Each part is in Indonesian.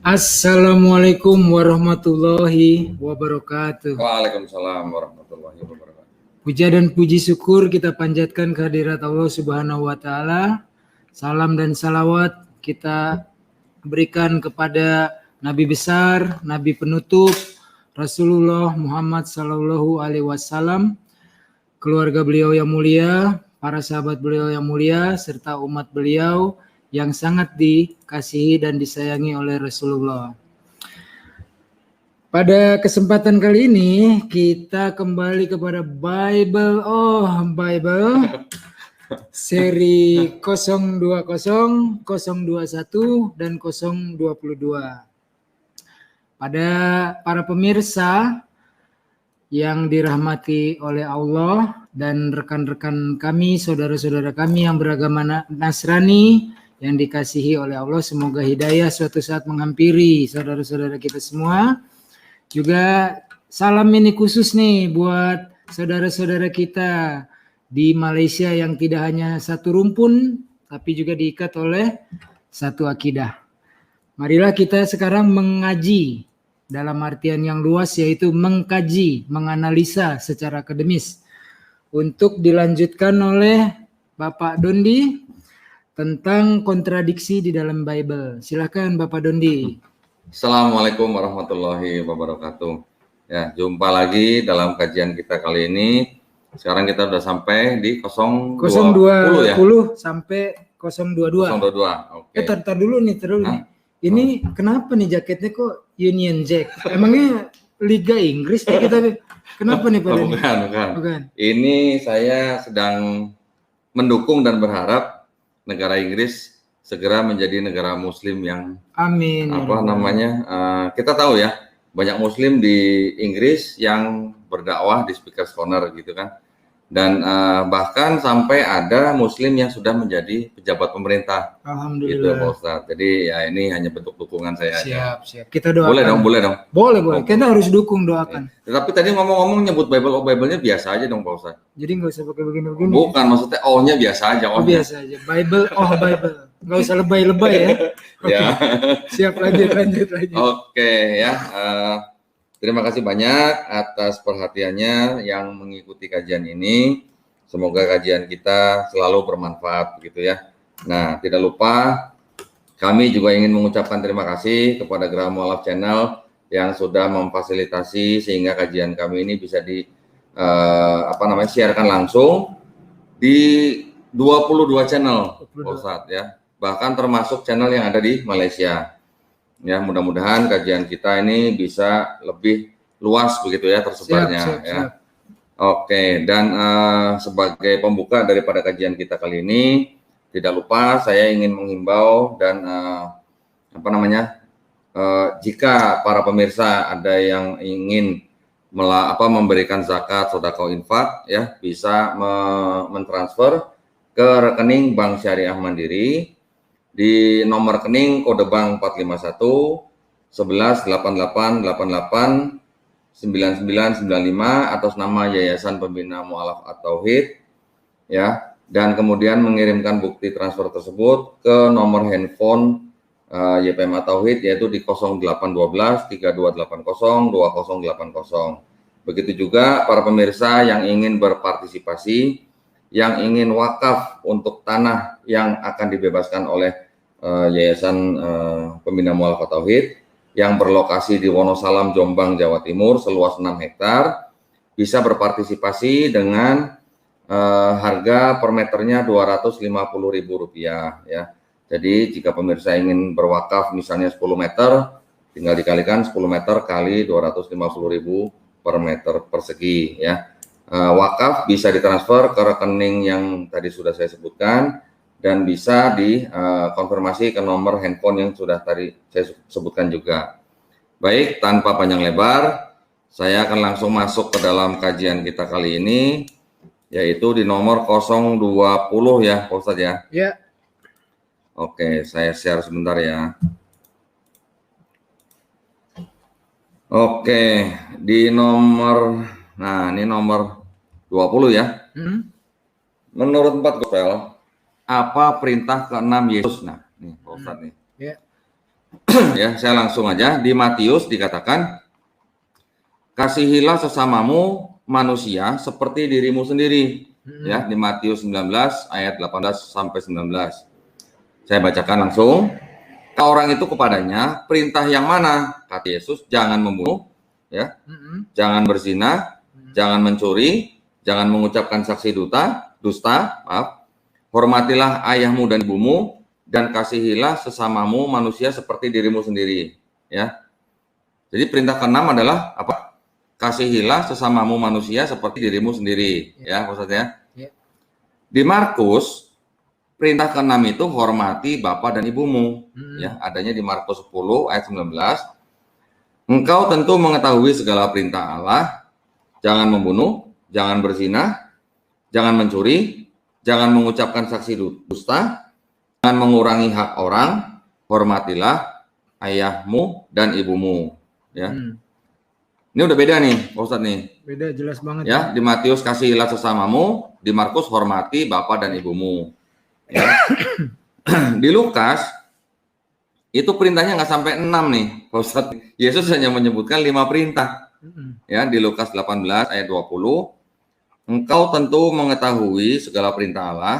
Assalamualaikum warahmatullahi wabarakatuh. Waalaikumsalam warahmatullahi wabarakatuh. Puja dan puji syukur kita panjatkan kehadirat Allah Subhanahu wa Ta'ala. Salam dan salawat kita berikan kepada Nabi besar, Nabi penutup, Rasulullah Muhammad Sallallahu Alaihi Wasallam, keluarga beliau yang mulia, para sahabat beliau yang mulia, serta umat beliau yang sangat dikasihi dan disayangi oleh Rasulullah. Pada kesempatan kali ini kita kembali kepada Bible seri 020, 021 dan 022. Pada para pemirsa yang dirahmati oleh Allah dan rekan-rekan kami, saudara-saudara kami yang beragama Nasrani yang dikasihi oleh Allah, semoga hidayah suatu saat menghampiri saudara-saudara kita semua. Juga salam ini khusus nih buat saudara-saudara kita di Malaysia yang tidak hanya satu rumpun tapi juga diikat oleh satu akidah. Marilah kita sekarang mengaji dalam artian yang luas, yaitu mengkaji, menganalisa secara akademis. Untuk dilanjutkan oleh Bapak Dondi tentang kontradiksi di dalam Bible. Silakan Bapak Dondi. Assalamualaikum warahmatullahi wabarakatuh. Ya, jumpa lagi dalam kajian kita kali ini. Sekarang kita sudah sampai di 020 ya. Sampai 022. 022. Oke. Tar dulu nih. Ini kenapa nih jaketnya kok Union Jack? Emangnya Liga Inggris nih kita? Kenapa nih Pak? Bukan. Ini saya sedang mendukung dan berharap negara Inggris segera menjadi negara Muslim yang amin. Kita tahu ya, banyak Muslim di Inggris yang berdakwah di Speaker's Corner gitu kan, dan bahkan sampai ada Muslim yang sudah menjadi pejabat pemerintah. Alhamdulillah. Gitu Pak Ustadz. Jadi ya ini hanya bentuk dukungan saya aja. Siap. Kita doakan. Boleh dong. Boleh. Kita harus dukung, doakan. Tapi tadi ngomong-ngomong nyebut Bible-nya biasa aja dong Pak Ustadz. Jadi nggak usah pakai begini-begini. Bukan, maksudnya O-nya biasa aja. Biasa aja. Bible. Nggak usah lebay-lebay ya. Okay. Ya. Siap, lanjut. Oke ya. Terima kasih banyak atas perhatiannya yang mengikuti kajian ini. Semoga kajian kita selalu bermanfaat begitu ya. Nah, tidak lupa kami juga ingin mengucapkan terima kasih kepada Gerah Mualaf Channel yang sudah memfasilitasi sehingga kajian kami ini bisa siarkan langsung di 22 channel, Ustadz ya. Bahkan termasuk channel yang ada di Malaysia. Ya, mudah-mudahan kajian kita ini bisa lebih luas begitu ya tersebarnya. Siap. Oke, dan sebagai pembuka daripada kajian kita kali ini, tidak lupa saya ingin menghimbau dan jika para pemirsa ada yang ingin memberikan zakat, sedekah, infak ya, bisa mentransfer ke rekening Bank Syariah Mandiri di nomor rekening kode bank 451 11 88 88 9995 atas nama Yayasan Pembina Mualaf At-Tauhid ya, dan kemudian mengirimkan bukti transfer tersebut ke nomor handphone YPM At-Tauhid, yaitu di 0812 3280 2080. Begitu juga para pemirsa yang ingin berpartisipasi, yang ingin wakaf untuk tanah yang akan dibebaskan oleh Yayasan Pembina Mualaf At-Tauhid yang berlokasi di Wonosalam, Jombang, Jawa Timur seluas 6 hektar, bisa berpartisipasi dengan harga per meternya Rp250.000 ya. Jadi jika pemirsa ingin berwakaf misalnya 10 meter, tinggal dikalikan 10 meter kali Rp250.000 per meter persegi ya. Wakaf bisa ditransfer ke rekening yang tadi sudah saya sebutkan dan bisa dikonfirmasi ke nomor handphone yang sudah tadi saya sebutkan juga. Baik, tanpa panjang lebar, saya akan langsung masuk ke dalam kajian kita kali ini, yaitu di nomor 020 ya, Pak Ustadz ya. Ya. Oke, saya share sebentar ya. Oke, di nomor, ini nomor 20 ya. Menurut 4 gospel, apa perintah ke-6 Yesus? Nah, nih Pak Ustadz nih. Ya. Ya, saya langsung aja. Di Matius dikatakan, kasihilah sesamamu manusia seperti dirimu sendiri. Ya, di Matius 19 ayat 18 sampai 19. Saya bacakan langsung. Orang itu kepadanya, perintah yang mana? Kata Yesus, jangan membunuh, ya, jangan berzina, jangan mencuri, jangan mengucapkan saksi dusta, hormatilah ayahmu dan ibumu, dan kasihilah sesamamu manusia seperti dirimu sendiri. Ya, jadi perintah keenam adalah apa? Kasihilah sesamamu manusia seperti dirimu sendiri. Ya, maksudnya. Di Markus perintah keenam itu hormati bapak dan ibumu. Ya, adanya di Markus 10 ayat 19. Engkau tentu mengetahui segala perintah Allah. Jangan membunuh, jangan berzina, jangan mencuri, jangan mengucapkan saksi dusta, jangan mengurangi hak orang, hormatilah ayahmu dan ibumu. Ya. Ini udah beda nih, Pak Ustadz nih. Beda jelas banget. Ya, di Matius kasihilah sesamamu, di Markus hormati bapak dan ibumu. Ya. Di Lukas itu perintahnya nggak sampai 6 nih, Pak Ustadz. Yesus hanya menyebutkan 5 perintah. Ya, di Lukas 18 ayat 20, engkau tentu mengetahui segala perintah Allah.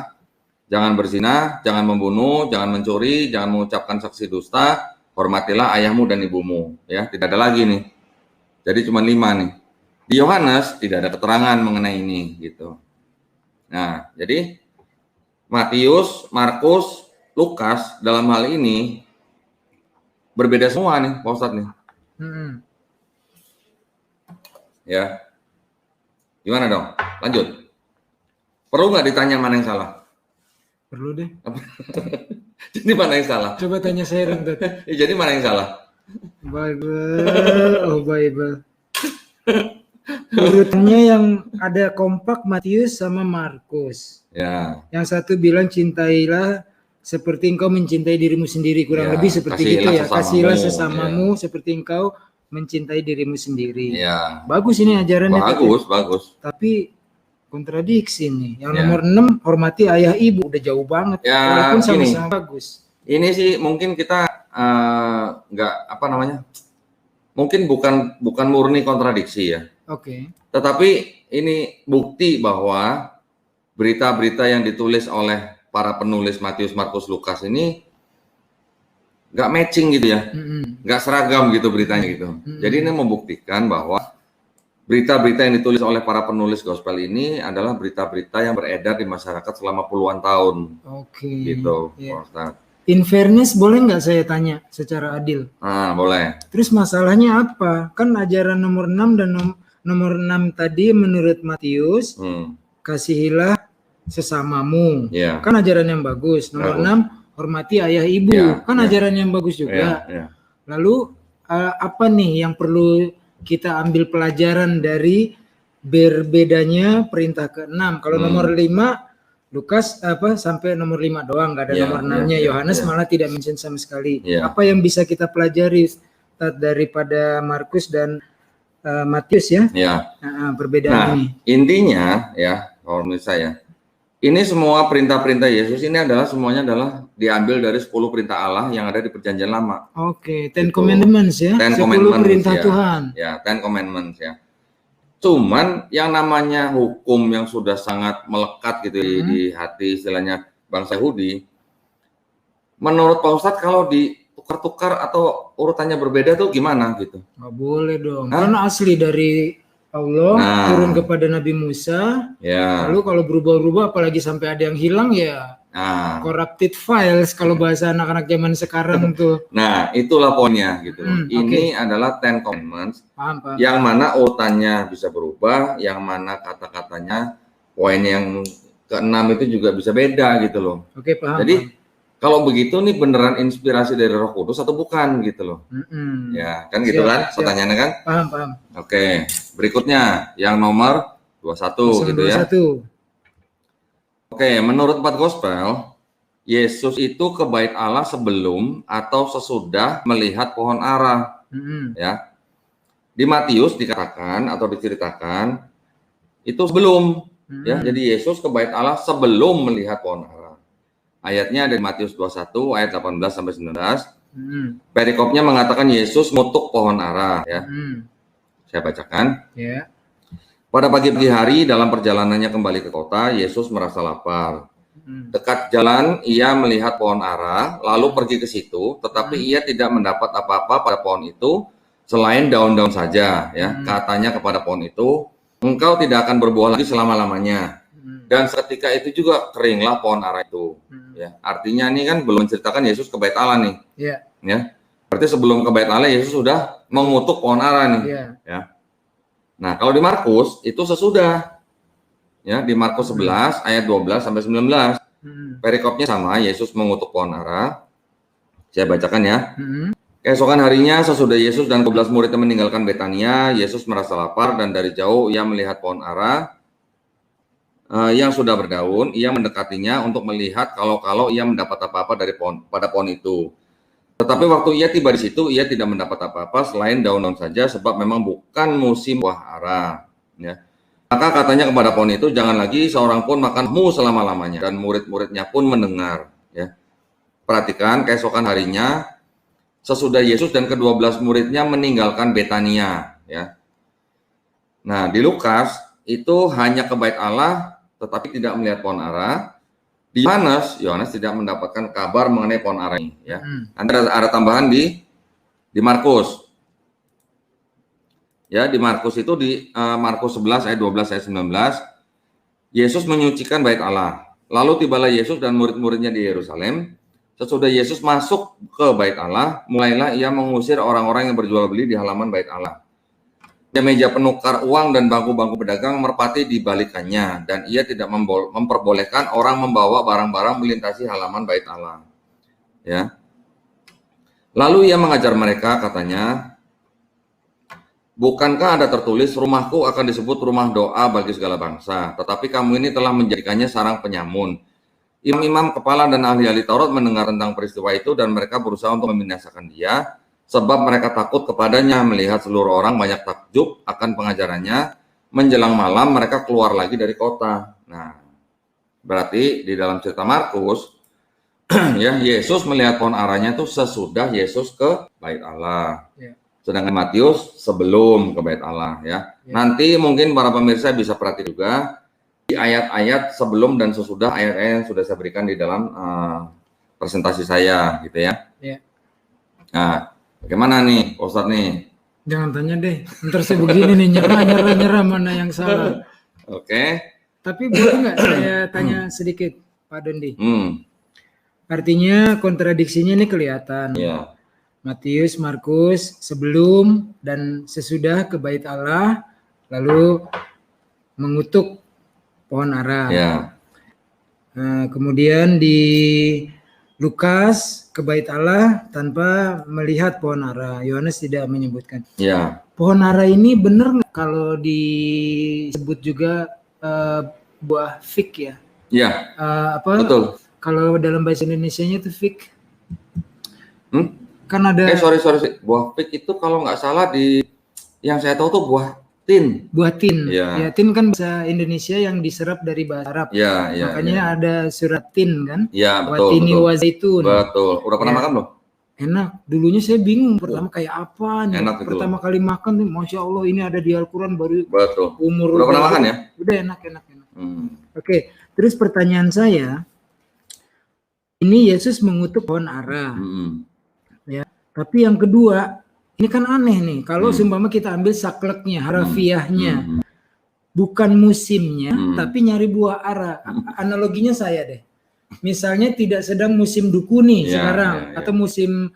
Jangan berzina, jangan membunuh, jangan mencuri, jangan mengucapkan saksi dusta, hormatilah ayahmu dan ibumu. Ya, tidak ada lagi nih. Jadi cuma 5 nih. Di Yohanes tidak ada keterangan mengenai ini gitu. Nah, jadi Matius, Markus, Lukas dalam hal ini berbeda semua nih, Pak Ustadz nih. Ya, gimana dong? Lanjut. Perlu nggak ditanya mana yang salah? Perlu deh. Jadi mana yang salah? Coba tanya saya dong, Dad. Jadi mana yang salah? Bible, oh Bible. Urutnya yang ada kompak Matius sama Markus. Ya. Yang satu bilang cintailah seperti engkau mencintai dirimu sendiri, kurang lebih seperti gitu ya. Kasihilah sesamamu seperti engkau mencintai dirimu sendiri. Ya. Bagus ini ajarannya. Bagus. Tapi kontradiksi nih. Yang nomor 6 hormati ayah ibu, udah jauh banget. Ya, walaupun sama-sama bagus. Ini sih mungkin kita nggak apa namanya? Mungkin bukan murni kontradiksi ya. Oke. Tetapi ini bukti bahwa berita-berita yang ditulis oleh para penulis Matius, Markus, Lukas ini nggak matching gitu ya, nggak seragam gitu beritanya gitu. Jadi ini membuktikan bahwa berita-berita yang ditulis oleh para penulis gospel ini adalah berita-berita yang beredar di masyarakat selama puluhan tahun. Oke. Gitu, Yeah. Ustaz. In fairness, boleh nggak saya tanya secara adil? Boleh. Terus masalahnya apa? Kan ajaran nomor 6 dan nomor 6 tadi menurut Matius, kasihilah sesamamu. Yeah. Kan ajaran yang bagus. Nomor 6, hormati ayah ibu. Kan ajaran yang bagus juga. Lalu apa nih yang perlu kita ambil pelajaran dari berbedanya perintah ke-6? Kalau nomor 5 Lukas sampai nomor 5 doang, nggak ada nomor 6-nya. Yohanes malah tidak mention sama sekali. Apa yang bisa kita pelajari daripada Markus dan Matius ya? Perbedaan ini. Intinya ya, kalau menurut saya, ini semua perintah-perintah Yesus ini semuanya adalah diambil dari 10 perintah Allah yang ada di Perjanjian Lama. Oke, 10 Commandments ya. 10 perintah Tuhan. Ya, 10 Commandments ya. Cuman yang namanya hukum yang sudah sangat melekat gitu di hati istilahnya bangsa Yahudi, menurut Pak Ustadz kalau ditukar-tukar atau urutannya berbeda tuh gimana gitu? Nggak boleh dong, karena asli dari Allah turun kepada Nabi Musa. Lalu kalau berubah-ubah, apalagi sampai ada yang hilang ya, corrupted files kalau bahasa anak-anak zaman sekarang tuh. Nah, itulah poinnya gitu. Ini adalah 10 Commandments yang mana urutannya bisa berubah, yang mana kata-katanya, poin yang ke-6 itu juga bisa beda gitu loh. Oke, paham. Jadi kalau begitu nih beneran inspirasi dari Roh Kudus atau bukan gitu loh. Ya, kan gitu kan pertanyaannya kan? Paham. Oke, berikutnya yang nomor 21 gitu ya. Oke, menurut 4 Gospel, Yesus itu ke bait Allah sebelum atau sesudah melihat pohon ara. Ya. Di Matius dikatakan atau diceritakan itu sebelum. Ya, jadi Yesus ke bait Allah sebelum melihat pohon ara. Ayatnya ada di Matius 21 ayat 18 sampai 19. Perikopnya mengatakan Yesus mengutuk pohon ara, ya. Saya bacakan. Ya. Pada pagi hari dalam perjalanannya kembali ke kota, Yesus merasa lapar. Dekat jalan ia melihat pohon ara, lalu pergi ke situ, tetapi ia tidak mendapat apa-apa pada pohon itu selain daun-daun saja, ya. Katanya kepada pohon itu, engkau tidak akan berbuah lagi selama-lamanya. Dan seketika itu juga keringlah pohon ara itu. Ya, artinya ini kan belum menceritakan Yesus ke bait Allah nih. Ya. Berarti sebelum ke bait Allah Yesus sudah mengutuk pohon ara nih. Ya. Nah, kalau di Markus itu sesudah. Ya, di Markus 11 ayat 12 sampai 19. Perikopnya sama, Yesus mengutuk pohon ara. Saya bacakan ya. Keesokan harinya sesudah Yesus dan 12 muridnya meninggalkan Betania, Yesus merasa lapar dan dari jauh ia melihat pohon ara yang sudah berdaun. Ia mendekatinya untuk melihat kalau ia mendapat apa-apa dari pada pohon itu. Tetapi waktu ia tiba di situ, ia tidak mendapat apa-apa selain daun-daun saja, sebab memang bukan musim buah ara. Ya. Maka katanya kepada pohon itu, jangan lagi seorang pun makanmu selama-lamanya. Dan murid-muridnya pun mendengar. Ya. Perhatikan, keesokan harinya, sesudah Yesus dan ke-12 muridnya meninggalkan Betania. Ya. Nah, di Lukas, itu hanya ke bait Allah, tetapi tidak melihat pohon ara. Di Yohanes tidak mendapatkan kabar mengenai pohon ara ini. Ya. Nanti ada tambahan di Markus. Ya, di Markus itu di Markus 11 ayat 12 ayat 19, Yesus menyucikan bait Allah. Lalu tibalah Yesus dan murid-muridnya di Yerusalem. Sesudah Yesus masuk ke bait Allah, mulailah ia mengusir orang-orang yang berjual beli di halaman bait Allah. Meja penukar uang dan bangku-bangku pedagang merpati dibalikannya, dan ia tidak memperbolehkan orang membawa barang-barang melintasi halaman bait Allah. Ya. Lalu ia mengajar mereka, katanya, bukankah ada tertulis, rumahku akan disebut rumah doa bagi segala bangsa, tetapi kamu ini telah menjadikannya sarang penyamun. Imam-imam kepala dan ahli-ahli Taurat mendengar tentang peristiwa itu dan mereka berusaha untuk membinasakan dia, sebab mereka takut kepadanya. Melihat seluruh orang banyak takjub akan pengajarannya. Menjelang malam mereka keluar lagi dari kota. Nah, berarti di dalam cerita Markus, ya, Yesus melihat pohon aranya itu sesudah Yesus ke bait Allah. Sedangkan Matius sebelum ke bait Allah, ya. Nanti mungkin para pemirsa bisa perhatikan juga di ayat-ayat sebelum dan sesudah ayat-ayat yang sudah saya berikan di dalam presentasi saya, gitu ya. Nah, bagaimana nih, Ustadz nih? Jangan tanya deh, ntar saya begini nih, nyerah mana yang salah. Oke. Tapi boleh nggak saya tanya sedikit, Pak Dondi? Artinya kontradiksinya ini kelihatan. Matius, Markus sebelum dan sesudah ke bait Allah, lalu mengutuk pohon ara. Kemudian di Lukas ke bait Allah tanpa melihat pohon ara. Yohanes tidak menyebutkan. Pohon ara ini benar nggak kalau disebut juga buah fig ya? Betul. Kalau dalam bahasa Indonesianya itu fig. Kan ada. Sorry. Buah fig itu kalau nggak salah yang saya tahu tuh buah tin. Buah tin. Ya, tin kan bahasa Indonesia yang diserap dari bahasa Arab. Makanya ada surat tin kan. Betul. Watini wa zaitun. Betul. Udah pernah makan belum? Enak. Dulunya saya bingung pertama kayak apa nih. Enak pertama kali makan tuh, Masya Allah ini ada di Al-Quran baru. Betul. Umur. Udah pernah makan ya? Udah enak. Oke. Terus pertanyaan saya, ini Yesus mengutuk pohon ara. Ya. Tapi yang kedua, ini kan aneh nih, kalau seumpama kita ambil sakleknya, harafiahnya, bukan musimnya, tapi nyari buah ara. Analoginya saya deh, misalnya tidak sedang musim dukuni sekarang, atau musim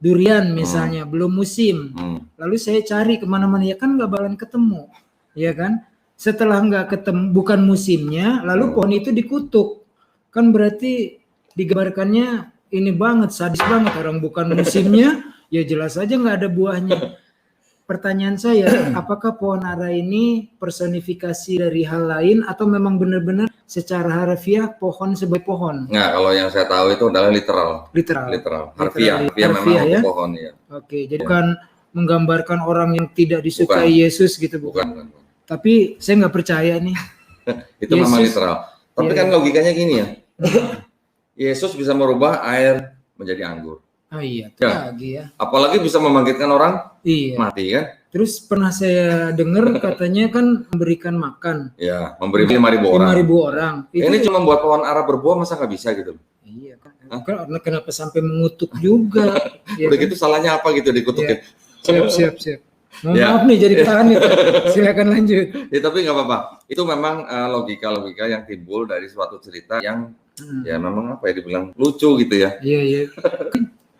durian misalnya, belum musim, lalu saya cari kemana-mana, ya kan nggak bakalan ketemu, ya kan? Setelah nggak ketemu, bukan musimnya, lalu pohon itu dikutuk, kan berarti digambarkannya ini banget, sadis banget, orang bukan musimnya, ya jelas aja nggak ada buahnya. Pertanyaan saya, apakah pohon ara ini personifikasi dari hal lain atau memang benar-benar secara harfiah pohon sebagai pohon? Nah, kalau yang saya tahu itu adalah literal. Harfiah memang ya? Pohon ya. Oke, jadi bukan menggambarkan orang yang tidak disukai Yesus gitu, bukan. Tapi saya nggak percaya nih. Itu memang literal. Tapi kan logikanya gini ya. Yesus bisa merubah air menjadi anggur. Oh iya, itu Ya. lagi ya. Apalagi bisa membangkitkan orang Iya. mati kan? Terus pernah saya dengar katanya kan memberikan makan Ya, memberi 5.000 orang. 5.000 orang. Ini cuma buat pohon ara berbuah, masa nggak bisa gitu? Iya kan. Kenapa sampai mengutuk juga? Ya Udah kan? gitu salahnya apa gitu dikutukin? Siap. Mohon Ya. maaf nih jadi tahan itu. Silakan lanjut. Ya, tapi nggak apa-apa. Itu memang logika-logika yang timbul dari suatu cerita yang ya memang apa ya dibilang lucu gitu ya. Iya.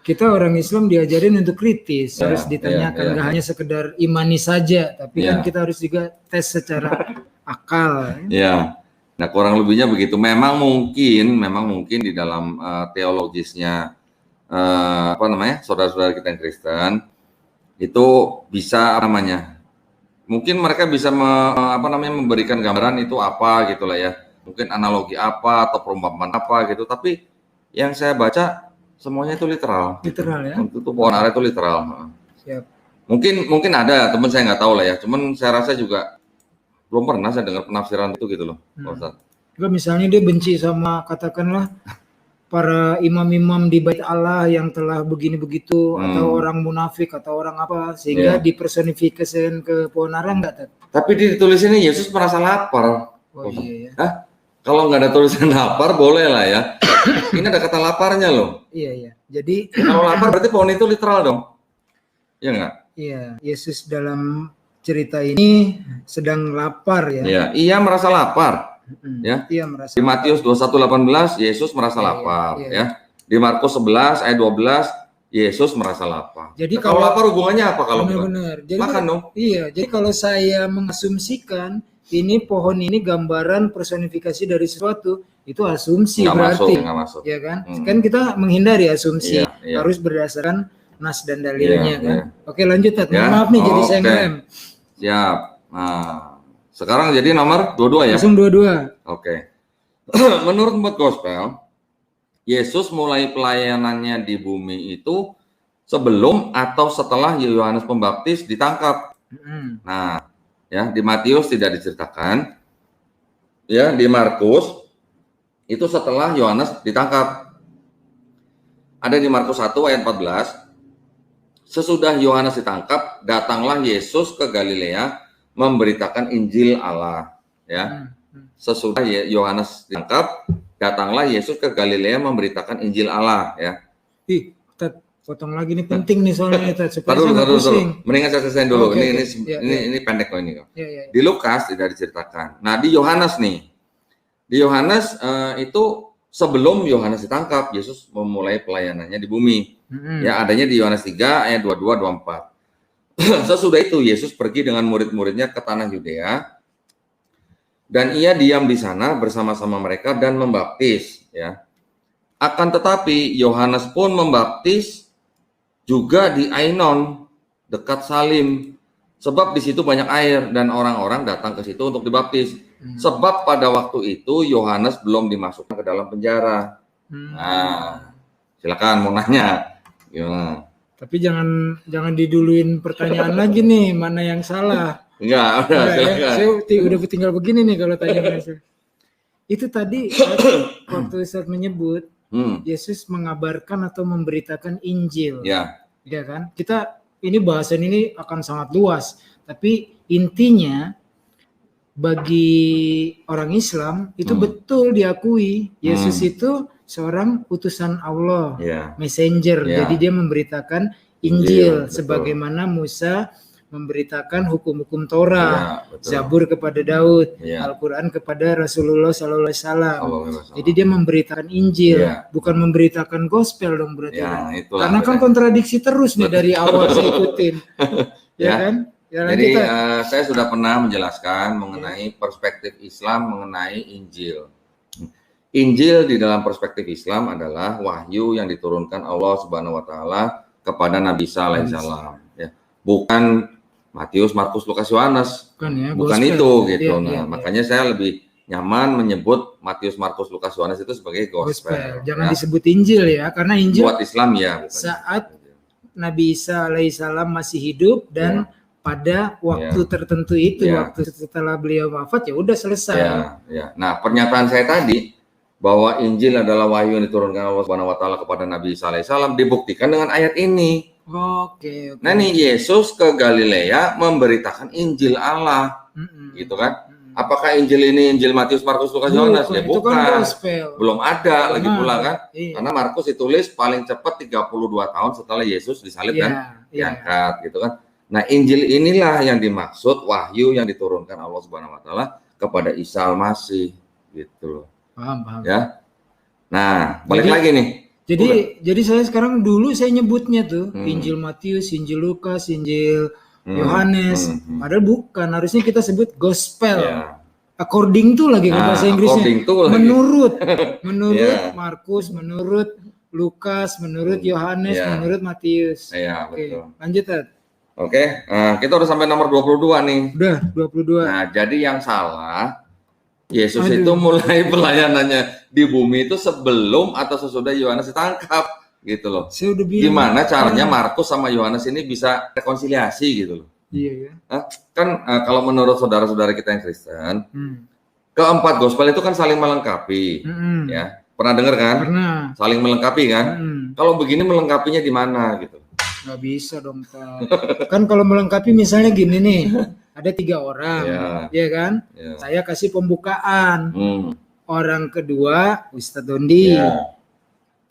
Kita orang Islam diajarin untuk kritis, Ya, harus ditanyakan, ya. nggak hanya sekedar imani saja, tapi Ya. kan kita harus juga tes secara akal. Ya. Nah, kurang lebihnya begitu. Memang mungkin di dalam teologisnya saudara-saudara kita yang Kristen itu bisa mungkin mereka bisa memberikan gambaran itu apa gitulah ya. Mungkin analogi apa atau perumpamaan apa gitu, tapi yang saya baca semuanya itu literal. Literal ya. Itu pohon ara itu literal. Siap. Mungkin ada teman saya nggak tahu lah ya. Cuman saya rasa juga belum pernah saya dengar penafsiran itu gitu loh, Ustaz. Enggak, misalnya dia benci sama katakanlah para imam-imam di bait Allah yang telah begini begitu, atau orang munafik atau orang apa, sehingga dipersonifikasikan ke pohon ara enggak, Tat? Tapi ditulis ini Yesus merasa lapar. Oh iya ya. Hah? Kalau nggak ada tulisan lapar boleh lah ya. Ini ada kata laparnya loh. Iya. Jadi Kalau lapar berarti pohon itu literal dong. Iya nggak? iya, Yesus dalam cerita ini sedang lapar ya. Iya, ia merasa lapar. Ya. Iya, merasa. Di Matius 21:18 Yesus merasa lapar ya. Di Markus 11 ayat 12 Yesus merasa lapar. Jadi kalau lapar hubungannya apa kalau bukan? benar-benar. Jadi Makan dong. Iya, jadi kalau saya mengasumsikan ini pohon ini gambaran personifikasi dari sesuatu, itu asumsi berarti. Nggak masuk. Ya kan? Kan kita menghindari asumsi, Iya. harus berdasarkan nas dan dalilnya kan. Iya. Oke, lanjut, Tat. Ya, Maaf nih jadi saya oke. ngerem. Siap. Nah, sekarang jadi nomor 22 ya. Langsung dua-dua. Oke. Menurut Mbak Gospel, Yesus mulai pelayanannya di bumi itu sebelum atau setelah Yohanes Pembaptis ditangkap. Nah, ya di Matius tidak diceritakan. Ya, di Markus itu setelah Yohanes ditangkap. Ada di Markus 1 ayat 14. Sesudah Yohanes ditangkap, datanglah Yesus ke Galilea memberitakan Injil Allah. Ya, sesudah Yohanes ditangkap, datanglah Yesus ke Galilea memberitakan Injil Allah. Ya. Tat, potong lagi nih, penting nih soalnya nih, Tat, supaya Taruh, saya nggak pusing. Mendingan saya selesaiin dulu. Oke, Ini pendek kok ini. Iya. Di Lukas tidak diceritakan. Nah, di Yohanes nih. Di Yohanes itu sebelum Yohanes ditangkap, Yesus memulai pelayanannya di bumi. Ya, adanya di Yohanes 3 ayat 22-24. Sesudah itu Yesus pergi dengan murid-muridnya ke tanah Yudea dan ia diam di sana bersama-sama mereka dan membaptis, ya. Akan tetapi Yohanes pun membaptis juga di Ainon dekat Salim, sebab di situ banyak air dan orang-orang datang ke situ untuk dibaptis. Sebab pada waktu itu Yohanes belum dimasukkan ke dalam penjara. Nah, silakan mau nanya. Gimana? Tapi jangan diduluin pertanyaan lagi nih, mana yang salah. Enggak, udah silakan. Ya, saya udah tinggal begini nih kalau tanya Yesus. Itu tadi waktu Ustaz menyebut Yesus mengabarkan atau memberitakan Injil. Ya. Ya kan? Kita ini bahasan ini akan sangat luas, tapi intinya bagi orang Islam itu betul diakui Yesus itu seorang utusan Allah, messenger. Jadi dia memberitakan Injil sebagaimana Musa memberitakan hukum-hukum Torah, Zabur kepada Daud, Al-Quran kepada Rasulullah SAW. Jadi dia memberitakan Injil, bukan memberitakan gospel dong berarti. Karena kan kontradiksi terus nih dari awal saya ikutin, ya kan? Ya, jadi saya sudah pernah menjelaskan mengenai perspektif Islam mengenai Injil. Injil di dalam perspektif Islam adalah wahyu yang diturunkan Allah Subhanahu wa taala kepada Nabi Isa alaihissalam, ya. Bukan Matius, Markus, Lukas, Yohanes. Bukan itu gitu. Makanya saya lebih nyaman menyebut Matius, Markus, Lukas, Yohanes itu sebagai gospel. Jangan disebut Injil ya, karena Injil buat Islam ya. Saat Nabi Isa alaihissalam masih hidup dan pada waktu tertentu itu, waktu setelah beliau wafat ya udah selesai. Nah, pernyataan saya tadi bahwa Injil adalah wahyu yang diturunkan Allah Subhanahu wa taala kepada Nabi Isa alaihissalam dibuktikan dengan ayat ini. Oke. Nah, nih Yesus ke Galilea memberitakan Injil Allah, gitu kan? Apakah Injil ini Injil Matius, Markus, Lukas, Yohanes? Ya Itu bukan. kan gospel. Belum ada lagi pula kan? Iya. Karena Markus ditulis paling cepat 32 tahun setelah Yesus disalib dan diangkat, gitu kan? Nah, Injil inilah yang dimaksud wahyu yang diturunkan Allah Subhanahu wa taala kepada Isa Al-Masih, gitu loh. Paham. Ya. Nah, balik lagi nih. Jadi saya sekarang dulu saya nyebutnya tuh Injil Matius, Injil Lukas, Injil Yohanes. Padahal bukan, harusnya kita sebut gospel. Ya. According to lagi kalau bahasa Inggrisnya. Menurut Markus, menurut Lukas, menurut Yohanes, menurut Matius. Iya, betul. Lanjut, Tad. Oke, kita udah sampai nomor 22 nih. Udah, 22. Nah, jadi yang salah Yesus itu mulai pelayanannya di bumi itu sebelum atau sesudah Yohanes ditangkap, gitu loh. Saya udah bilang, gimana caranya Markus sama Yohanes ini bisa rekonsiliasi, gitu loh. Iya ya. Kan kalau menurut saudara-saudara kita yang Kristen, keempat gospel itu kan saling melengkapi, ya. Pernah dengar kan? Pernah. Saling melengkapi kan? Kalau begini melengkapinya di mana, gitu? Nggak bisa dong, Pak. Kan kalau melengkapi misalnya gini nih, ada 3 orang, ya kan? Saya kasih pembukaan. Orang kedua Ustadz Dondi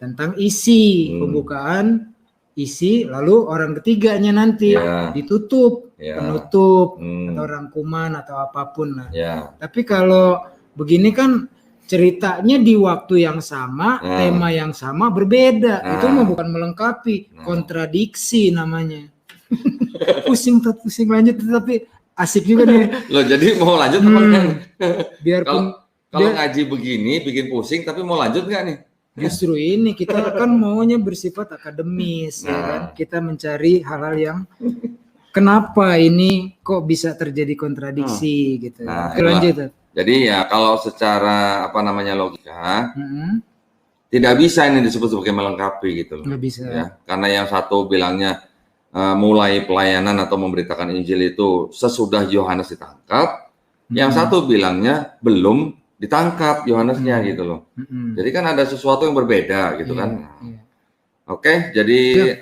tentang isi pembukaan, isi, lalu orang ketiganya nanti ditutup, penutup atau rangkuman atau apapun lah. Tapi kalau begini kan ceritanya di waktu yang sama, tema yang sama berbeda. Itu mah bukan melengkapi, kontradiksi namanya. pusing lanjut, tapi asik juga nih. Loh, jadi mau lanjut apa enggak? Biarpun kalau ngaji begini bikin pusing, tapi mau lanjut nggak nih? Justru ini kita kan maunya bersifat akademis, ya kan? Kita mencari hal-hal yang kenapa ini kok bisa terjadi kontradiksi gitu. Lanjut. Jadi ya kalau secara logika tidak bisa ini disebut sebagai melengkapi gitu loh. Nggak bisa. Ya, karena yang satu bilangnya mulai pelayanan atau memberitakan Injil itu sesudah Yohanes ditangkap, yang satu bilangnya belum ditangkap Yohanesnya gitu loh. Jadi kan ada sesuatu yang berbeda gitu kan. Oke, jadi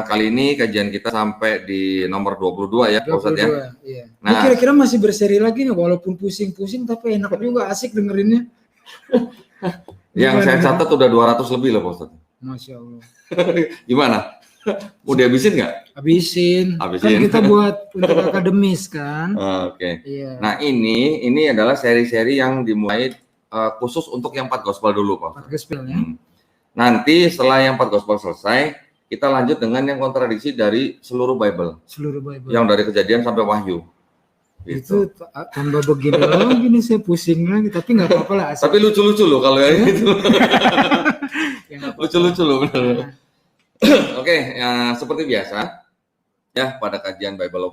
kali ini kajian kita sampai di nomor 22 ya, Pak Ustadz ya. Iya. Nah, ini kira-kira masih berseri lagi nih, walaupun pusing-pusing tapi enak juga, asik dengerinnya. Yang saya catat udah 200 lebih loh, Pak Ustadz. Masya Allah. Gimana? Mau dihabisin nggak? Habisin. Kan kita buat untuk akademis kan. Oke. Nah ini adalah seri-seri yang dimulai khusus untuk yang 4 gospel dulu, Pak. 4 gospel ya. Nanti setelah yang 4 gospel selesai, kita lanjut dengan yang kontradiksi dari seluruh Bible. Seluruh Bible. Yang dari Kejadian sampai Wahyu. Gitu. Itu tambah begini lagi nih, saya pusing lagi, tapi nggak apa-apa lah. Tapi lucu-lucu loh kalau yang itu. Lucu-lucu loh benar. Oke, ya, seperti biasa ya pada kajian Bible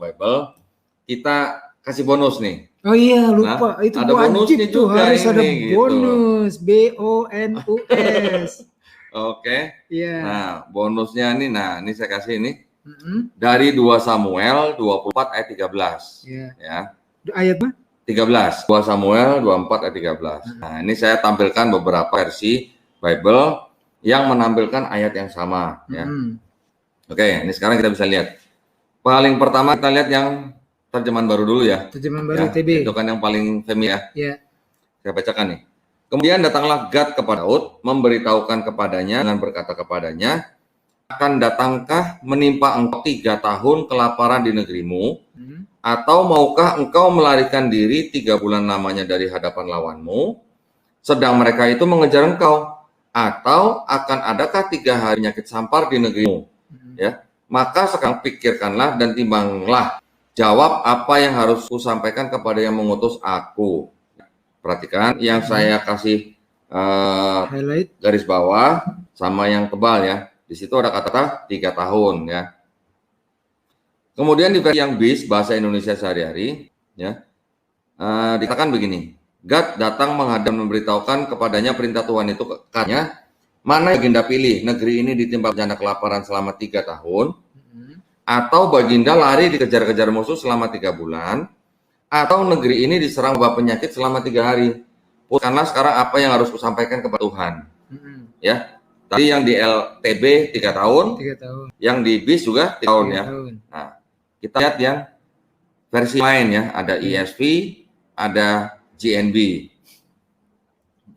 kita kasih bonus nih. Oh iya, lupa. Itu ada bonusnya juga, harus ada bonus, gitu. BONUS. Oke. Iya. Nah, bonusnya nih, ini saya kasih ini. Dari 2 Samuel 24 ayat 13. Ya. Ayat apa? 13. 2 Samuel 24 ayat 13. Nah, ini saya tampilkan beberapa versi Bible yang menampilkan ayat yang sama ya. Oke, ini sekarang kita bisa lihat. Paling pertama kita lihat yang terjemahan baru dulu ya. Terjemahan baru TB. Itu kan yang paling familiar. Ya. Saya bacakan nih. Kemudian datanglah Gad kepada Daud, memberitahukan kepadanya dengan berkata kepadanya, akan datangkah menimpa engkau 3 tahun kelaparan di negerimu, atau maukah engkau melarikan diri 3 bulan lamanya dari hadapan lawanmu, sedang mereka itu mengejar engkau, atau akan adakah 3 hari penyakit sampar di negerimu? Ya, maka sekarang pikirkanlah dan timbanglah. Jawab apa yang harus kusampaikan kepada yang mengutus aku. Perhatikan yang saya kasih highlight garis bawah sama yang tebal ya. Di situ ada kata 3 tahun ya. Kemudian di versi yang bis bahasa Indonesia sehari-hari ya, dikatakan begini. Gad datang menghadap memberitahukan kepadanya perintah Tuhan itu katanya, mana Baginda pilih, negeri ini ditimpa bencana kelaparan selama 3 tahun, atau Baginda lari dikejar-kejar musuh selama 3 bulan, atau negeri ini diserang wabah penyakit selama 3 hari. Putuskanlah sekarang apa yang harus kusampaikan kepada Tuhan. Ya, tadi yang di LTB 3 tahun, 3 tahun. yang di BIS juga 3 tahun 3 ya. tahun. Nah, kita lihat yang versi lain ya, ada ESV, ada GNB.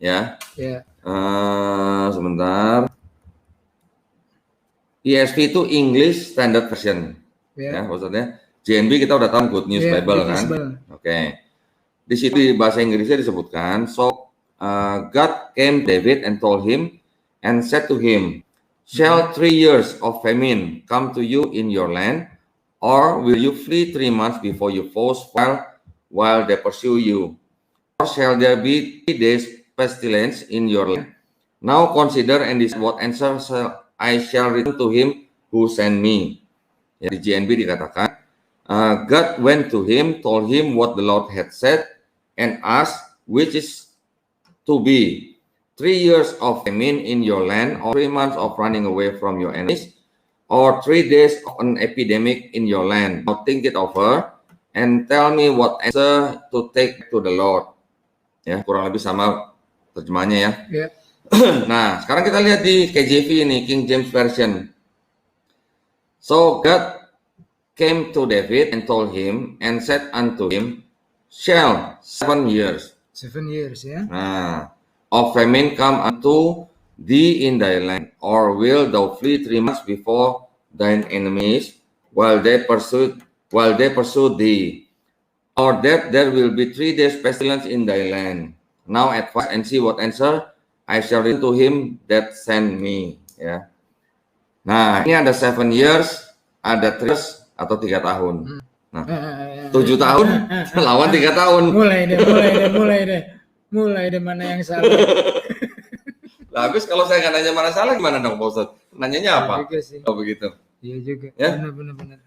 Ya. Ya. Sebentar. ESV itu English Standard Version. Ya, maksudnya GNB kita udah tahu Good News Bible kan. Oke. Di situ di bahasa Inggrisnya disebutkan, so God came David and told him and said to him, shall 3 years of famine come to you in your land, or will you flee 3 months before your foes while they pursue you? Or shall there be 3 days pestilence in your land? Now consider and decide what answer I shall return to him who sent me. Ya, di GNB dikatakan, God went to him, told him what the Lord had said, and asked, which is to be 3 years of famine in your land, or 3 months of running away from your enemies, or 3 days of an epidemic in your land. Now think it over and tell me what answer to take to the Lord. Ya, kurang lebih sama terjemahannya ya. Yeah. Nah, sekarang kita lihat di KJV ini, King James Version. So God came to David and told him and said unto him, shall 7 years. 7 years ya. Nah, of famine come unto thee in thy land, or will thou flee 3 months before thine enemies while they pursue thee, or that there will be 3 days pestilence in thy land. Now advise and see what answer I shall return to him that sent me. Ya. Nah, ini ada 7 years, ada 3 years atau 3 tahun. Nah, 7 tahun lawan 3 tahun. Mulai deh mana yang salah. Nah, habis kalau saya nggak nanya mana salah gimana dong Pak Ustadz? Nanyanya apa? Oh begitu. Iya juga. Ya? Benar.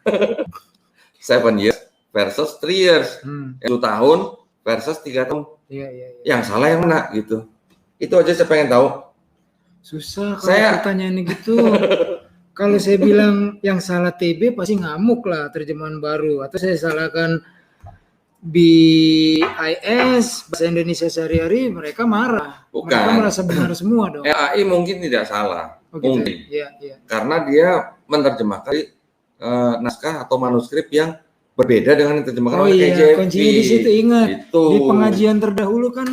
7 years versus 3 years. 7 tahun versus 3 tahun. Iya. Yang salah yang mana gitu. Itu aja saya pengen tahu. Susah kalau pertanyaannya gitu. Kalau saya bilang yang salah TB pasti ngamuk lah terjemahan baru, atau saya salahkan BIS bahasa Indonesia sehari-hari, mereka marah. Bukan. Mereka merasa benar semua dong. AI mungkin tidak salah. Mungkin. Iya. Karena dia menerjemahkan naskah atau manuskrip yang berbeda dengan yang terjemahkan oleh KJV. Kuncinya di situ, ingat. Itu. Di pengajian terdahulu kan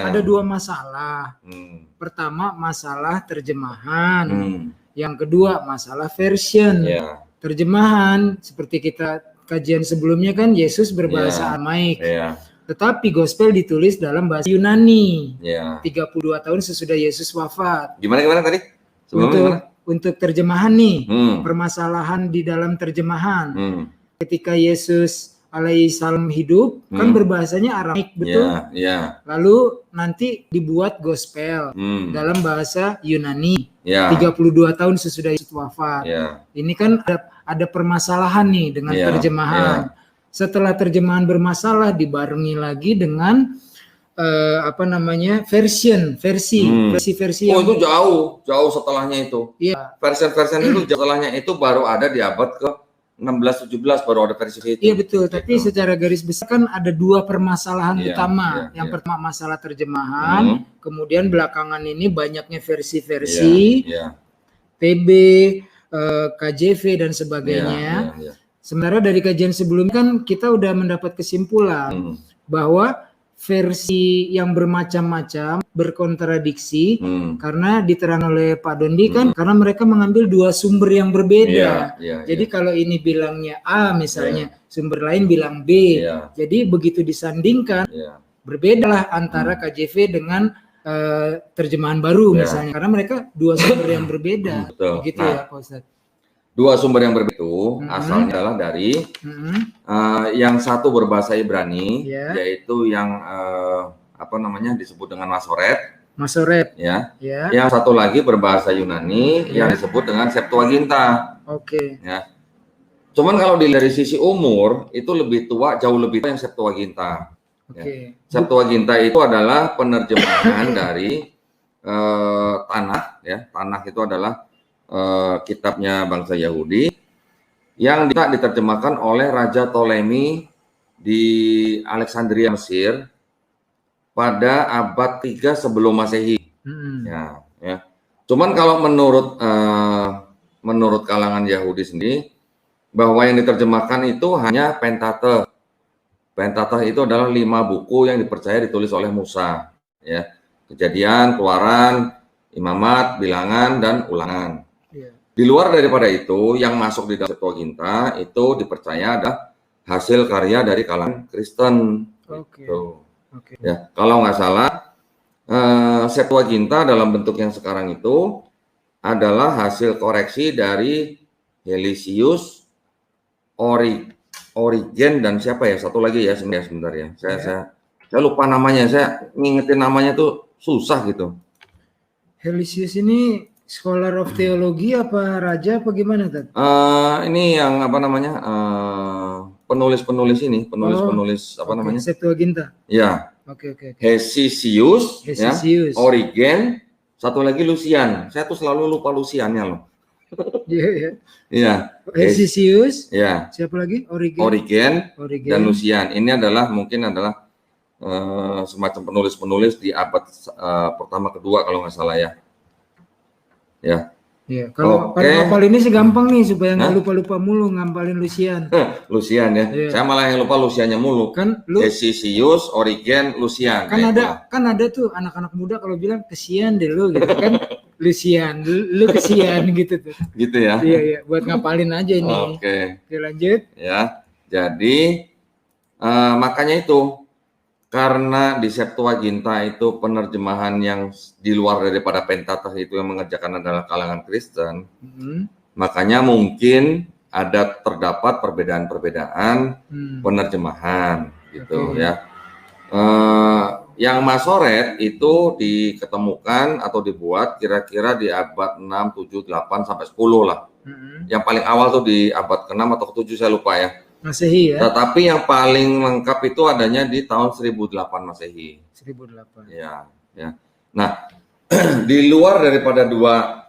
ada 2 masalah. Pertama masalah terjemahan. Yang kedua masalah version. Terjemahan seperti kita kajian sebelumnya kan Yesus berbahasa Aramaik. Tetapi gospel ditulis dalam bahasa Yunani. 32 tahun sesudah Yesus wafat. Gimana tadi? Untuk terjemahan nih, permasalahan di dalam terjemahan. Ketika Yesus alaihissalam hidup, kan berbahasanya Aramaik, betul? Lalu nanti dibuat gospel dalam bahasa Yunani. 32 tahun sesudah Yesus wafat. Ini kan ada permasalahan nih dengan terjemahan. Setelah terjemahan bermasalah dibarengi lagi dengan versi. Oh, itu jauh setelahnya itu. Versi itu setelahnya itu baru ada di abad ke 16-17 baru ada versi itu. Iya betul, tapi secara garis besar kan ada 2 permasalahan utama. Yang pertama masalah terjemahan, kemudian belakangan ini banyaknya versi-versi, TB, KJV dan sebagainya. Sementara dari kajian sebelumnya kan kita udah mendapat kesimpulan bahwa versi yang bermacam-macam berkontradiksi karena diterang oleh Pak Dondi kan karena mereka mengambil 2 sumber yang berbeda. Jadi kalau ini bilangnya A misalnya, sumber lain bilang B. Jadi begitu disandingkan berbedalah antara KJV dengan terjemahan baru misalnya karena mereka 2 sumber yang berbeda. Begitu ya Pak Ustadz. 2 sumber yang berbeda itu asalnya adalah dari yang satu berbahasa Ibrani, yaitu yang disebut dengan Masoret, ya. Yang satu lagi berbahasa Yunani yang disebut dengan Septuaginta. Ya. Cuman kalau dilihat dari sisi umur itu lebih tua, jauh lebih tua yang Septuaginta. Ya. Septuaginta itu adalah penerjemahan dari Tanakh, ya. Tanakh itu adalah kitabnya bangsa Yahudi yang diterjemahkan oleh Raja Ptolemy di Alexandria, Mesir pada abad 3 sebelum Masehi. Mm-mm. Ya. Cuman kalau menurut kalangan Yahudi sendiri, bahwa yang diterjemahkan itu hanya Pentateuch. Pentateuch itu adalah 5 buku yang dipercaya ditulis oleh Musa, ya. Kejadian, Keluaran, Imamat, Bilangan, dan Ulangan. Yeah. Di luar daripada itu, yang masuk di dalam Septuaginta itu dipercaya ada hasil karya dari kalangan Kristen. Oke. Gitu. Oke. Ya, kalau nggak salah, Septuaginta dalam bentuk yang sekarang itu adalah hasil koreksi dari Helisius, Origen, dan siapa ya? Satu lagi ya, sebentar ya. Saya lupa namanya. Saya ngingetin namanya tuh susah gitu. Helisius ini scholar of theology apa raja apa gimana, Tad? Ini yang apa namanya? Penulis-penulis ini, penulis apa namanya? Septuaginta. Ya. Oke. Hesisius, ya, Hesisius. Origen, satu lagi Lucian. Saya tuh selalu lupa Luciannya loh. Iya. Iya. Hesisius. Ya. Siapa lagi? Origen dan Lucian. Ini mungkin adalah semacam penulis-penulis di abad pertama kedua kalau nggak salah ya. Ya. Iya. Kalau ngapal ini sih gampang nih supaya nggak lupa-lupa mulu ngapalin Lucian. Lucian ya. Yeah. Saya malah yang lupa Luciannya mulu. Kan Hesisius, Origen, Lucian. Kan ada tuh anak-anak muda kalau bilang kesian deh lu gitu kan. Lucian, lu kesian gitu tuh. Gitu ya. Iya, buat ngapalin aja ini. Oke, lanjut. Ya. Jadi makanya itu, karena di Septuaginta itu penerjemahan yang di luar daripada Pentateuch itu yang mengerjakan adalah kalangan Kristen, makanya mungkin terdapat perbedaan-perbedaan penerjemahan gitu ya. Yang Masoret itu diketemukan atau dibuat kira-kira di abad 6, 7, 8 sampai 10 lah. Yang paling awal tuh di abad ke-6 atau ke-7 saya lupa ya. Masehi ya. Tetapi yang paling lengkap itu adanya di tahun 1008 Masehi. 1008. Ya. Nah, di luar daripada dua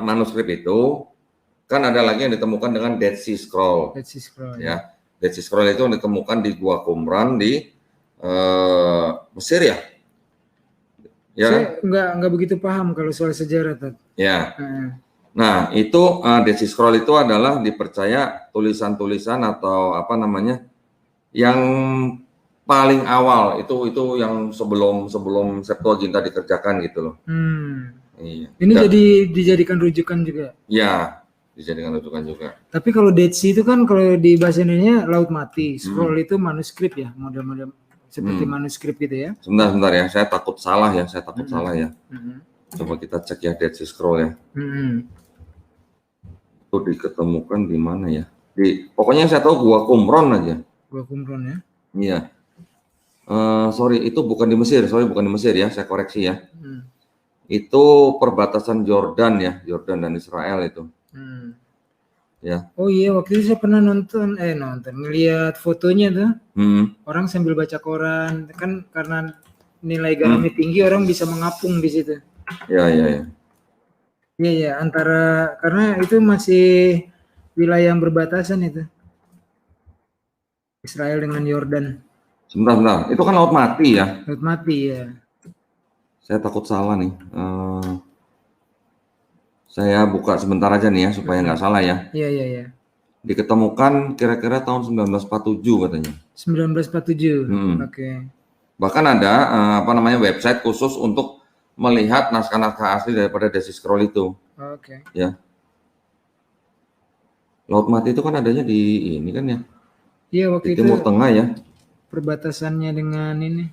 manuskrip itu, kan ada lagi yang ditemukan dengan Dead Sea Scroll. Dead Sea Scroll. Ya. Dead Sea Scroll itu ditemukan di Gua Qumran di Mesir ya. Saya nggak begitu paham kalau soal sejarah, Tad. Ya. Nah, itu Dead Sea Scroll itu adalah dipercaya tulisan-tulisan atau apa namanya yang paling awal itu yang sebelum Septuaginta dikerjakan gitu loh. Iya. Ini jadi dijadikan rujukan juga. Ya, dijadikan rujukan juga. Tapi kalau Dead Sea itu kan kalau di bahasa Indonesia laut mati, scroll itu manuskrip ya, model-model seperti manuskrip gitu ya. Sebentar ya, saya takut salah ya. Coba kita cek ya Dead Sea Scroll ya. Itu diketemukan di mana ya? Pokoknya saya tahu Gua Qumran aja. Gua Qumran ya? Iya. Sorry, itu bukan di Mesir. Ya, saya koreksi ya. Itu perbatasan Jordan ya, Jordan dan Israel itu. Ya. Oh iya, waktu itu saya pernah ngelihat fotonya tuh. Orang sambil baca koran, kan karena nilai garamnya tinggi, orang bisa mengapung di situ. Iya. Iya, karena itu masih wilayah yang berbatasan itu. Israel dengan Yordan. Sebentar. Itu kan laut mati ya? Laut mati ya. Saya takut salah nih. Saya buka sebentar aja nih ya supaya nggak salah ya. Iya. Diketemukan kira-kira tahun 1947 katanya. 1947. Oke. Bahkan ada website khusus untuk melihat naskah-naskah asli daripada Dead Sea Scroll itu. Oke. Ya. Laut mati itu kan adanya di ini kan ya. Iya, waktu di Timur Tengah ya. Perbatasannya dengan ini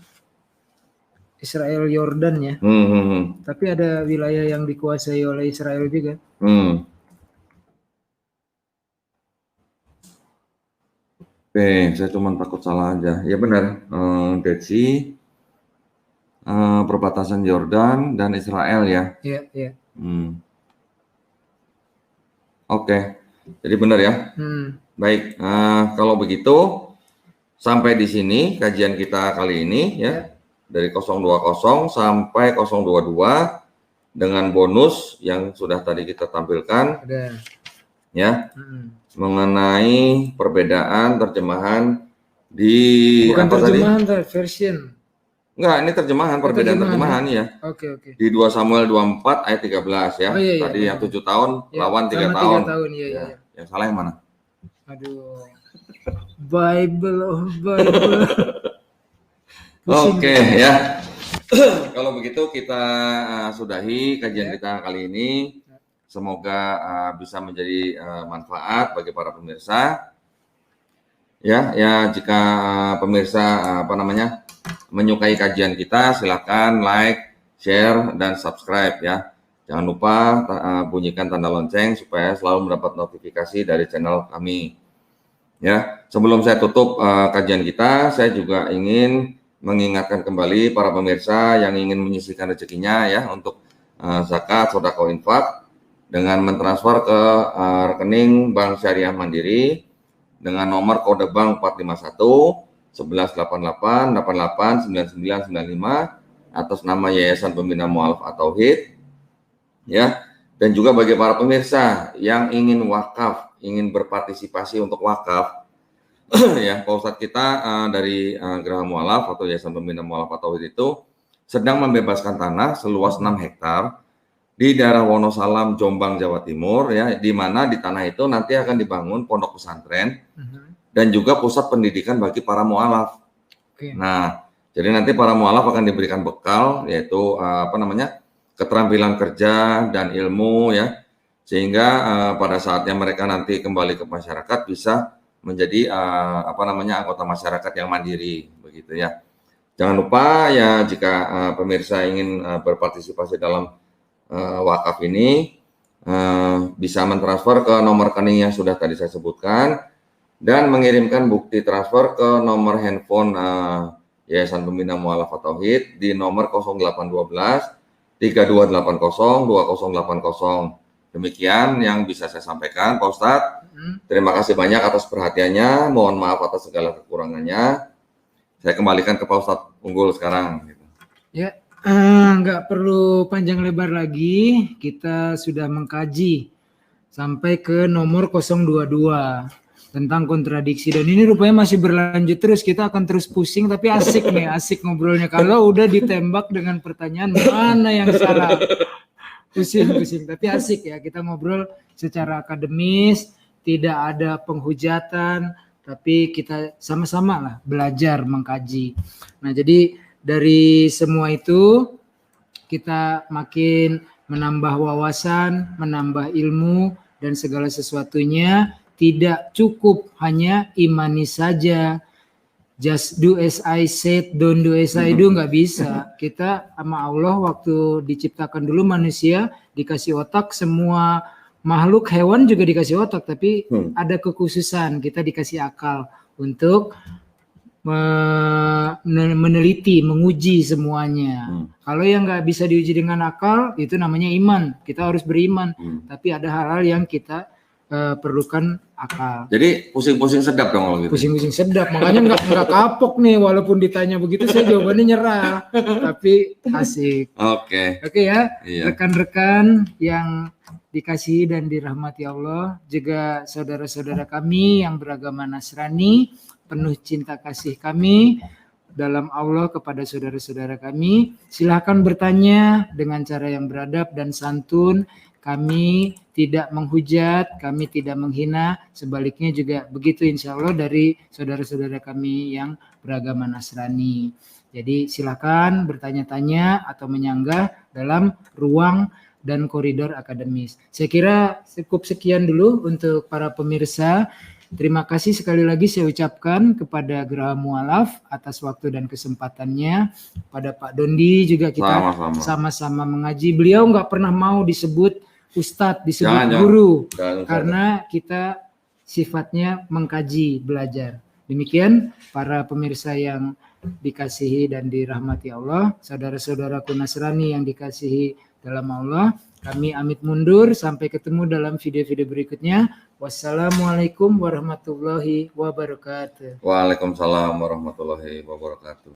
Israel Yordan ya. Tapi ada wilayah yang dikuasai oleh Israel juga. Oke, saya cuma takut salah aja. Ya benar, Dead Sea, perbatasan Yordan dan Israel ya. Iya. Oke, jadi benar ya. Baik, kalau begitu sampai di sini kajian kita kali ini ya. Dari 020 sampai 022 dengan bonus yang sudah tadi kita tampilkan. Ada. Ya. Mengenai perbedaan terjemahan di bukan terjemahan version. Enggak, ini terjemahan, perbedaan terjemahan ya. Oke. Di 2 Samuel 24 ayat 13 ya. Oh, iya, Tadi iya. yang 7 tahun Ya, lawan 3 sama tahun. 3 tahun, iya. Yang salah yang mana? Aduh. Bible. Pusing. Oke ya. Kalau begitu kita sudahi kajian kita kali ini. Semoga bisa menjadi manfaat bagi para pemirsa. Ya, jika pemirsa menyukai kajian kita, silakan like, share, dan subscribe ya. Jangan lupa bunyikan tanda lonceng supaya selalu mendapat notifikasi dari channel kami. Ya, sebelum saya tutup kajian kita, saya juga ingin mengingatkan kembali para pemirsa yang ingin menyisihkan rezekinya ya untuk zakat, sedekah, infak dengan mentransfer ke rekening Bank Syariah Mandiri dengan nomor kode bank 451 1188 88 9995 atas nama Yayasan Pembina Mu'alaf at-Tauhid ya. Dan juga bagi para pemirsa yang ingin wakaf, ingin berpartisipasi untuk wakaf ya, Pak Ustadz kita dari Geraha Mu'alaf atau Yayasan Pembina Mu'alaf at-Tauhid itu sedang membebaskan tanah seluas 6 hektar di daerah Wonosalam, Jombang, Jawa Timur ya, di mana di tanah itu nanti akan dibangun pondok pesantren dan juga pusat pendidikan bagi para mu'alaf. Nah, jadi nanti para mu'alaf akan diberikan bekal yaitu keterampilan kerja dan ilmu ya, sehingga pada saatnya mereka nanti kembali ke masyarakat bisa menjadi anggota masyarakat yang mandiri begitu ya. Jangan lupa ya, jika pemirsa ingin berpartisipasi dalam wakaf ini bisa mentransfer ke nomor rekening yang sudah tadi saya sebutkan dan mengirimkan bukti transfer ke nomor handphone Yayasan Pembina Mu'alaf at-Tauhid di nomor 0812 3280 2080. Demikian yang bisa saya sampaikan, Pak Ustadz. Terima kasih banyak atas perhatiannya. Mohon maaf atas segala kekurangannya. Saya kembalikan ke Pak Ustadz Unggul sekarang. Ya, nggak perlu panjang lebar lagi. Kita sudah mengkaji sampai ke nomor 022 tentang kontradiksi, dan ini rupanya masih berlanjut terus. Kita akan terus pusing, tapi asik nih, asik ngobrolnya. Kalau udah ditembak dengan pertanyaan mana yang salah, pusing, tapi asik ya. Kita ngobrol secara akademis, tidak ada penghujatan, tapi kita sama-sama lah belajar mengkaji. Nah, jadi dari semua itu kita makin menambah wawasan, menambah ilmu, dan segala sesuatunya tidak cukup hanya imani saja. Just do as I said, don't do as I do, nggak bisa. Kita sama Allah waktu diciptakan dulu manusia dikasih otak, semua makhluk hewan juga dikasih otak, tapi ada kekhususan, kita dikasih akal untuk meneliti, menguji semuanya. Kalau yang nggak bisa diuji dengan akal, itu namanya iman. Kita harus beriman. Tapi ada hal-hal yang kita perlukan akal. Jadi pusing-pusing sedap dong kalau gitu. Pusing-pusing sedap, makanya nggak kapok nih. Walaupun ditanya begitu, saya jawabannya nyerah. Tapi asik. Oke ya, rekan-rekan yang dikasihi dan dirahmati Allah, juga saudara-saudara kami yang beragama Nasrani, penuh cinta kasih kami dalam Allah kepada saudara-saudara kami. Silakan bertanya dengan cara yang beradab dan santun. Kami tidak menghujat, kami tidak menghina. Sebaliknya juga begitu insya Allah dari saudara-saudara kami yang beragama Nasrani. Jadi silakan bertanya-tanya atau menyanggah dalam ruang dan koridor akademis. Saya kira cukup sekian dulu untuk para pemirsa. Terima kasih sekali lagi saya ucapkan kepada Geraha Mu'alaf atas waktu dan kesempatannya. Pada Pak Dondi juga kita sama-sama mengaji. Beliau nggak pernah mau disebut ustadz, disebut guru. Karena kita sifatnya mengkaji, belajar. Demikian para pemirsa yang dikasihi dan dirahmati Allah. Saudara-saudaraku Nasrani yang dikasihi dalam Allah. Kami amit mundur, sampai ketemu dalam video-video berikutnya. Wassalamualaikum warahmatullahi wabarakatuh. Waalaikumsalam warahmatullahi wabarakatuh.